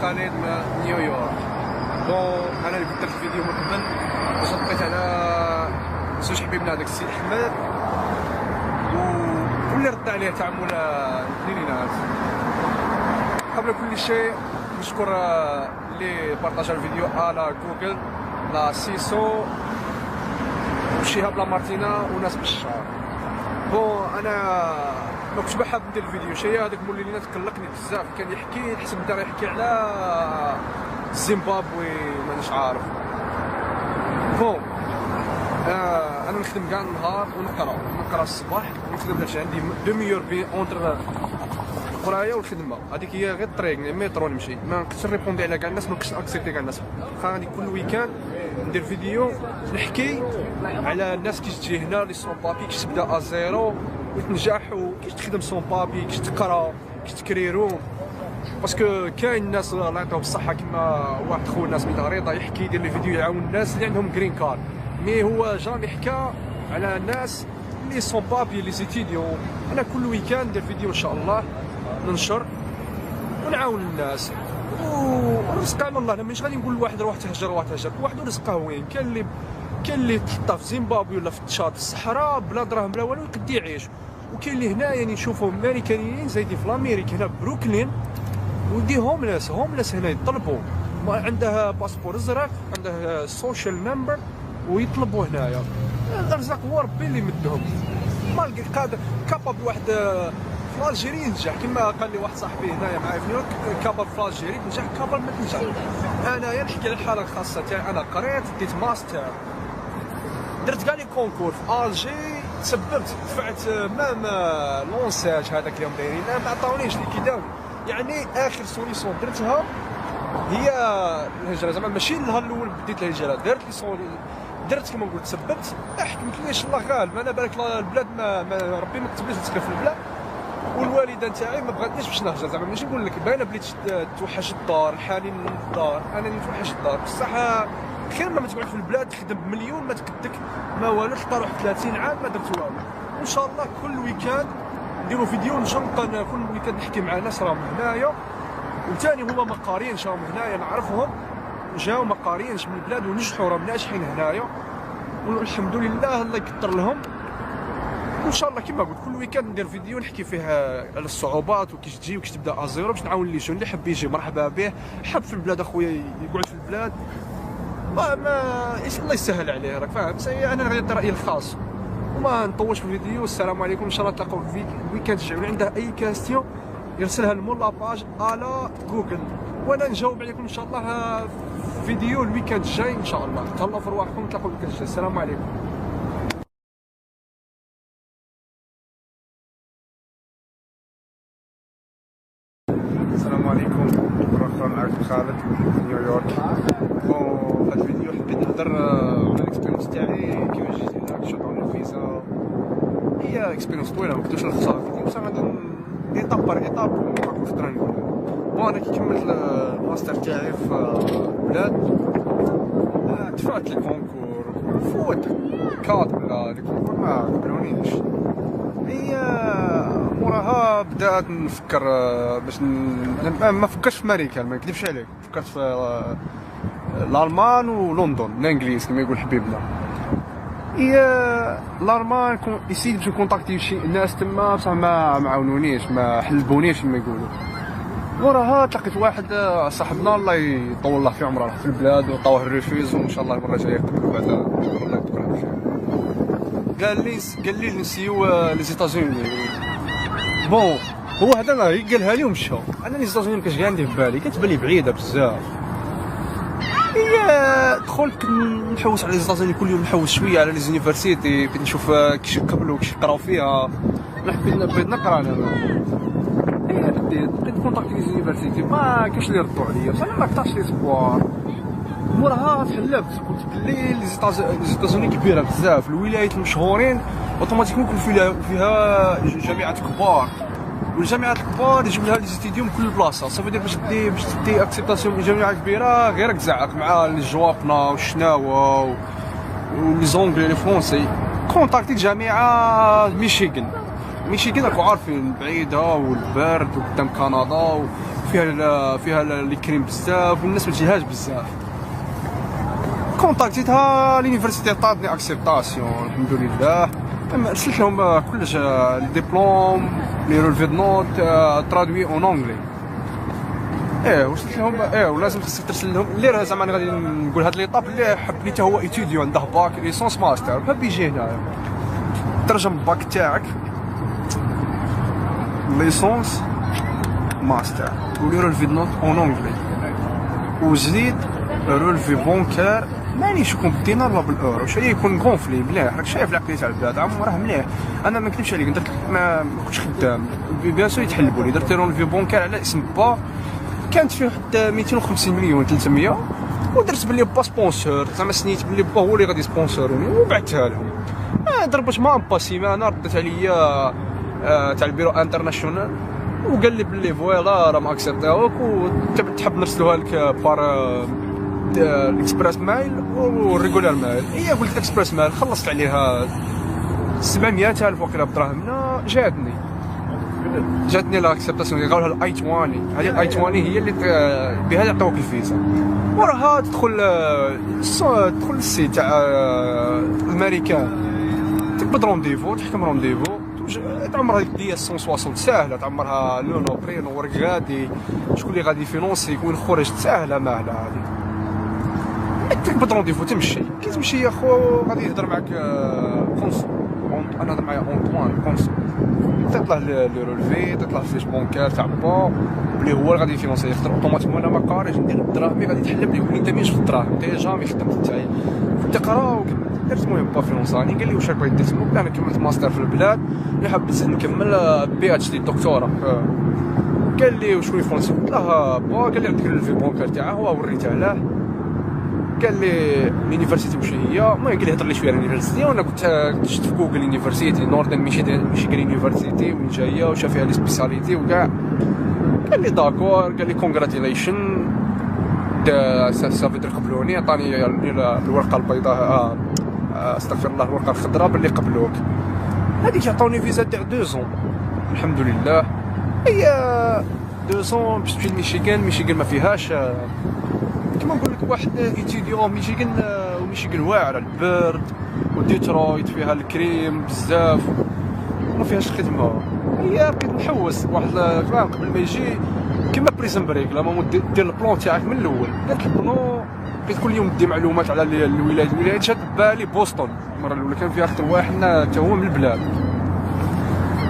خالد من نيويورك. بون انا اللي درت الفيديو من قبل باش لقيت على زوج حبيبنا هذاك السي احمد واللي رد عليه تعامل الاثنينات. قبل كل شيء نشكر اللي بارطاجا الفيديو على جوجل، لا سيسو وشهاب لا مارتينا وناس بشار. بون انا ما كنتش حاب ندير الفيديو، شي هذاك مولينا تقلقني بزاف، كان يحكي حسب بدا يحكي على زيمبابوي مانيش عارف. بون انا نخدم كاع النهار ونقرا الصباح ونخدم باش عندي دوميور بين اونتر القرايه والخدمه، هذيك هي غير الطريق المترو نمشي. ما نقدرش نريبوندي على كاع الناس، ما نقدرش اكسبتي كاع الناس. غادي كل ويكاند ندير فيديو نحكي على الناس كيش تجي هنا لي سون بابي، كيش تبدا ازيرو وتنجح، وكيش تخدم سون بابي، كيش تقرا، كيش تكري روم. باسكو كاين ناس الله يعطيهم الصحه كيما واحد خونا سميتو غريطه يحكي يدير لي فيديو يعاون الناس اللي عندهم جرين كارد، مي هو جامي حكى على الناس لي سون بابي لي زيتيديون. انا كل ويكاند ندير فيديو ان شاء الله ننشر ونعاون الناس ورزق من الله. انا مانيش غادي نقول لواحد روح تهجر كل واحد ورزقه وين. كاين اللي تحطها في زيمبابوي ولا في تشاد في الصحراء بلا دراهم بلا والو يقد يعيش، وكاين اللي هنا يعني نشوفهم امريكانيين زايدين في الامريك هنا بروكلين ودي هوملس هنا يطلبوا ما عنده باسبور ازرق، عنده سوشيال ممبر ويطلبوا هنايا. الارزاق هو ربي اللي مدهم. مالقي قادر كابا بواحد في الجيري ينجح، كما قال لي واحد صاحبي هنايا معايا في نيويورك، كابا في الجيري تنجح كابا ما تنجح. انايا نحكي على الحاله الخاصه تاعي، انا قريت ديت ماستر، درت كاع لي كونكور في الجي، تسببت دفعت مام لونساج هذاك اليوم دايرين ما عطاونيش لي كي يعني اخر سوليسيون درتها هي الهجره، زعما ماشي النهار الاول بديت الهجره، درت لي سولي درت كما نقول تسببت حكمتليش الله غالب. انا بالك البلاد ما ربي ما كتبليش نسكن في البلاد، والوالده نتاعي ما بغاتنيش باش نهجر. زعما ماشي نقول لك باينه بلي توحش الدار، الحنين للدار، انا نتوحش الدار بصح خير ما تقعد في البلاد تخدم بمليون ما تكدك ما والو، تلقى روحك 30 عام ما درت والو. وان شاء الله كل ويكاند نديرو فيديو نجنق، كل ويكاند نحكي مع ناس راهم هنايا، وثاني هما مقارين جاهم هنايا نعرفهم، جاو مقارين من البلاد ونجحوا راهم ناجحين هنايا والحمد لله الله يكثر لهم. وان شاء الله كما قلت كل ويكاند ندير فيديو نحكي فيه على الصعوبات وكيش تجي وكيش تبدا ازيرو باش نعاون لي جون اللي حب يجي مرحبا به، حب في البلاد اخويا يقعد في البلاد ما الله يسهل عليه راك فاهم. انا غير رايي الخاص وما نطولش في الفيديو. السلام عليكم، ان شاء الله تلاقاو في ويكاند الجاي. عنده اي كاستيون يرسلها لمول لاباج على جوجل وانا نجاوب عليكم ان شاء الله في فيديو الويكاند الجاي ان شاء الله. تهلاو في رواحكم، نتلاقاو الويكاند الجاي. السلام عليكم. السلام عليكم، مرة أخرى معكم خالد من نيويورك. بون هاد الفيديو حبيت نهضر على الاكسبيريونس تاعي كيفاش جيت هنا، كيفاش عطاوني الفيزا. هي اكسبيريونس طويلة ما نقدرش نختصر الفيديو، بصح غادي ايطاب بار ايطاب ونعرفو واش نقدر نقول. بون أنا كي كملت الماستر تاعي في البلاد دفعت لي كونكور فوت 4 ولا لي كونكور ما قبلونيش. هي موراها بدات نفكر باش ما فكرتش في امريكا، ما نكذبش عليك، فكرت في الالمان ولندن الانجليز كما يقول حبيبنا. هي الالمان يسيد باش نكونتاكتي شي ناس تما بصح ما عاونونيش ما حلبونيش كما يقولوا. موراها تلقيت واحد صاحبنا الله يطول الله في عمره راح في البلاد وعطاوه الريفيز وان شاء الله المره الجايه يقبلوا بعد الله يذكره بخير. قال لي نسيو لي زيتازوني. بون هو هذا غير قالها لي ومشى. انا لي زيتازوني ما كانش كاع عندي في بالي، كتبان لي بعيده بزاف. هي دخلت نحوس على لي زيتازوني كل يوم، نحوس شويه على لي زونيفرسيتي، بغيت نشوف كيش يقبلوا كيش يقراو فيها. انا بغيت نقرا انا. هي بديت كونتاكتي لي زونيفرسيتي ما كاينش اللي يردوا عليا، بصح انا ما كثرش لي سبوار. موراها تحلبت قلت بلي لي زيتازوني كبيره بزاف، الولايات المشهورين اوتوماتيكمون يكون فيها جامعات كبار، والجامعات الكبار يجيب لها لي زيتيديوم كل بلاصه. صافي باش تدي اكسبتاسيون من جامعه كبيره غير تزعق مع لي جوابنا والشناوه ولي زونغلي لي فرونسي. كونتاكتي جامعه ميشيغان راكو عارفين بعيده والبرد وقدام كندا فيها لي كريم بزاف والناس ما تجيهاش بزاف. كونتاكتيتها لينيفرسيتي عطاتني اكسبتاسيون الحمد لله. رسلت لهم كلش لي ديبلوم لي رولفي دو نوت ترادوي اون اونغلي. وصلت لهم ولازم خصك ترسل لهم اللي راه زعما غادي نقول هاد ليطاب اللي حبني حتى هو ايتيديو عنده باك ليسونس ماستر حاب يجي هنايا ترجم الباك تاعك ليسونس ماستر ولي رولفي دو نوت اون اونغلي وجديد رولفي بونكار مانيش يكون بالدينار ولا بالاورو شي يكون غونفلي مليح. راك شايف العقليه تاع البلاد عم راه مليح. انا ما نكذبش عليك درت ما كنتش خدام بيان سور يتحلبوا لي درت رولفي بونكار على اسم با كانت فيه حتى 250 مليون 300 ودرت بلي با سبونسور زعما سنيت بلي با هو اللي غادي سبونسوروني وبعثتها لهم. ضربت ما با سيمانه ردت عليا تاع البيرو انترناسيونال وقال لي بلي فوالا راه ما اكسبتاوك وتحب نرسلوها لك بار الاكسبريس مايل والريغولار مايل. هي قلت اكسبريس مايل خلصت عليها 700,000 وقيله بدراهمنا. جاتني لاكسبتاسيون قالوا لها الاي 20. هذه الاي 20 هي اللي بها يعطوك الفيزا وراها تدخل السيت تاع الامريكان تقبض رونديفو تحكم رونديفو تعمر هذيك ديال 160 ساهله تعمرها لونو برينو ورك غادي شكون اللي غادي يفينونسي يكون خرج ساهله ماهله هذه تقبض رونديفو تمشي كي تمشي يا خو غادي يهضر معاك كونسول. انا هضر معايا اونطوان كونسول تطلع لي رولفي تطلع فيش بونكار تاع با بلي هو اللي غادي يفينونسي يخدم اوتوماتيكمون. انا ما قاريش ندير الدراهم غادي تحلب لي ولي انت ماشي في الدراهم انت جامي خدمت نتايا كنت تقرا وكملت درت المهم با فينونساني قال لي واش راك باغي دير تما. انا كملت ماستر في البلاد اللي حاب نزيد نكمل بي اتش دي دكتوراه. قال لي وشكون يفونسي قلت له با قال لي عندك الفي بونكار تاعه هو وريته له قال لي اليونيفرسيتي واش هي المهم قال لي هضر لي شويه على اليونيفرسيتي وانا كنت شفت في جوجل يونيفرسيتي نوردن ميشيغان يونيفرسيتي وين جايه واش فيها لي سبيسياليتي وكاع. قال لي داكور قال لي كونغراتيليشن سافيتر قبلوني عطاني الورقه البيضاء استغفر الله الورقه الخضراء باللي قبلوك. هذيك عطاوني فيزا تاع 2 زون الحمد لله. هي 2 زون باش تمشي لميشيغان ما فيهاش كما نقول لك واحد ايتيديون ميشيغان واعره البرد وديترويت فيها الكريم بزاف وما فيهاش خدمه. هي بقيت نحوس واحد قبل ما يجي كيما بريزن بريك لما دير البلون تاعك من الاول درت البلون بقيت كل يوم ندي معلومات على الولايات شاد بالي بوسطن المره الاولى كان فيها اخر واحد حتى هو من البلاد.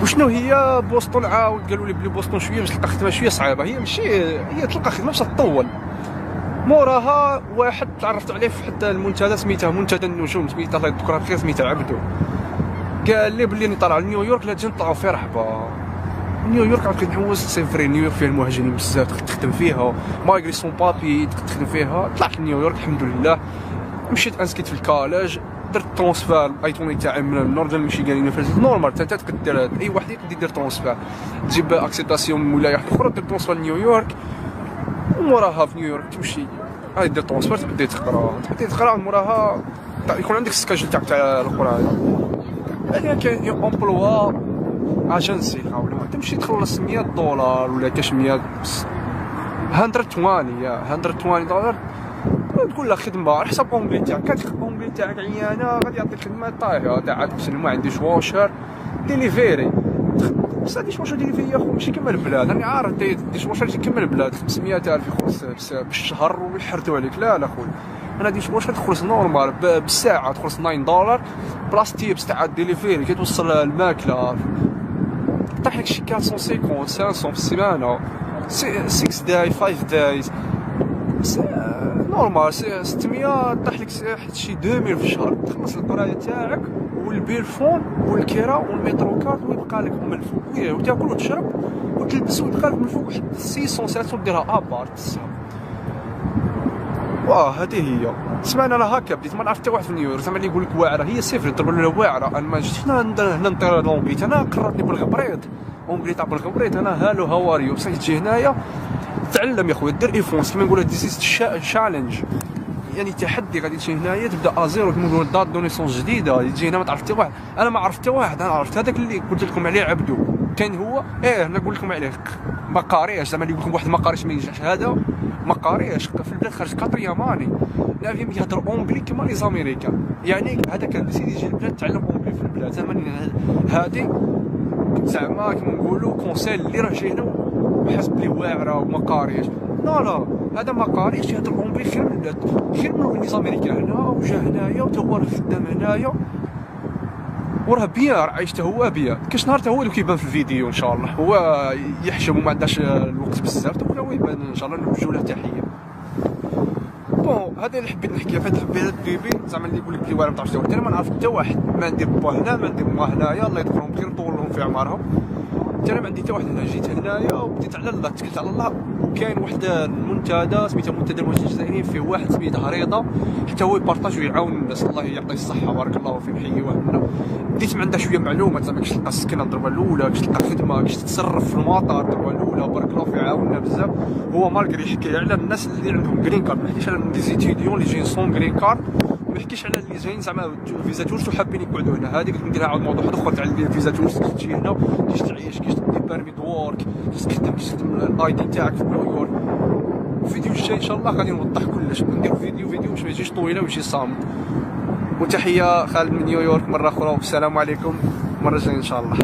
وشنو هي بوسطن عاود قالوا لي بلي بوسطن شويه باش تلقى خدمه شويه صعيبه. هي ماشي هي تلقى خدمه باش تطول. موراها واحد تعرفت عليه في حتى المنتدى سميته منتدى النجوم سميته الله يذكرها بخير سميته عبدو قال لي بلي راني طالع لنيويورك لا تجي نطلعوا في رحبه. نيويورك عاد نحوس سي فري نيويورك فيها المهاجرين بزاف تخدم فيها ماغري سون بابي تخدم فيها. طلعت لنيويورك الحمد لله مشيت انسكيت في الكوليج درت ترونسفير اي توني تاعي من نوردن ميشيغان يونيفرسيتي نورمال انت تقدر اي واحد يقدر يدير ترونسفير تجيب اكسيتاسيون من ولايه اخرى دير ترونسفير لنيويورك وموراها في نيويورك تمشي غادي دير ترونسفير تبدا تقرا موراها يكون عندك السكاجل تاعك تاع القرايه. هذه كاين امبلوا اجنسي حاول تمشي تخلص $100 ولا كاش 120 $120 تقول له خدمه على حسب اونجلي تاعك كتخدم اونجلي تاعك عيانه غادي يعطيك خدمه طايحه تاع باش ما عنديش واشر ديليفيري. بصح ديش واش ديليفيري يا خو ماشي كما البلاد راني عارف ديش واش كما البلاد 500,000 يخلص بالشهر ويحرتوا عليك. لا خويا انا ديش واش تخلص نورمال بالساعه تخلص $9 بلاس تيبس تاع الديليفيري كي توصل الماكله طيح لك شي 450 500 في السيمانه 6 داي 5 دايز نورمال 600 طيح لك شي 2000 في الشهر تخلص القرايه تاعك والبيرفون والكرا والمترو كارت ويبقى لك من الفوق وتاكل وتشرب وتلبس ويبقى لك من الفوق واحد 600 700 ديرها ابارت. هذه هي سمعنا لها هكا بديت ما نعرف حتى واحد في نيويورك زعما اللي يقول لك واعره هي صفر يضربوا لنا واعره. انا ما جيت هنا نطير لونجليت انا قررتني بالغبريط اونجلي تاع بالغبريط انا هالو هاواريو بصح تجي هنايا تعلم يا خويا دير ايفونس كيما نقولها ديزيست شالنج يعني تحدي غادي تجي هنايا تبدا ازيرو كيما نقولوا دات دونيسونس جديده تجي هنا ما تعرف حتى واحد. انا ما عرفت حتى واحد انا عرفت هذاك اللي قلت لكم عليه عبدو كان هو انا نقول لكم عليه ما قاريش زعما اللي يقول لكم واحد ما قاريش ما ينجحش، هذا ما قاريش في البلاد خرج كاترياماني لا فيهم يهضر اونجلي كيما لي زاميريكان. يعني هذا كان سيدي يجي البلاد تعلم اونجلي في البلاد زعما هادي زعما كيما نقولوا كونسيل اللي راه جاي هنا وحاس بلي واعره وما قاريش. لا هذا ما قاريش يهضر اونجلي خير من البلاد، خير من لي زاميريكان هنا وجا هنايا وتا هو راه خدام هنايا وراه بيان عايشته هو بيان. كاش نهار هو اللي كيبان في الفيديو ان شاء الله، هو يحشم وما عندهاش الوقت بزاف تقول هو يبان ان شاء الله. نوجهوا له تحيه. بون هذا اللي حبيت نحكي في هذا البيبي زعما اللي يقول لك بلي واعر ما تعرفش تهضر. انا ما نعرف حتى واحد، ما ندير با هنا ما ندير ما هنايا، الله يذكرهم بخير ويطول لهم في اعمارهم. انا ما عندي حتى واحد هنا، جيت هنايا وبديت على الله، تكلت على الله. وكاين واحد المنتدى سميتها منتدى المهاجرين الجزائريين، فيه واحد سميته هريضه حتى هو يبارطاج ويعاون الناس، الله يعطيه الصحه بارك الله فيه نحيوه منا. بديت ما عندها شويه معلومات زعما كيفاش تلقى السكنه الضربه الاولى، كيفاش تلقى خدمه، كيفاش تتصرف في المطار الضربه الاولى، بارك الله فيه عاوننا بزاف. هو مالغري يحكي على الناس اللي عندهم جرين كارد، ما يحكيش على لي زيتيديون اللي جايين سون جرين كارد، ما يحكيش على اللي جايين زعما فيزا تورست وحابين يقعدوا هنا. هذيك نديرها عاود موضوع واحد اخر تاع الفيزا تورست، كيفاش تجي هنا كيفاش تعيش، كيفاش دير بيرمي دو وورك، كيفاش تخدم الاي دي تاعك في نيويورك. الفيديو الجاي ان شاء الله غادي نوضح كلش، ندير فيديو باش ما يجيش طويله ويجي صامت. وتحيه خالد من نيويورك مره اخرى، والسلام عليكم مره جايه ان شاء الله.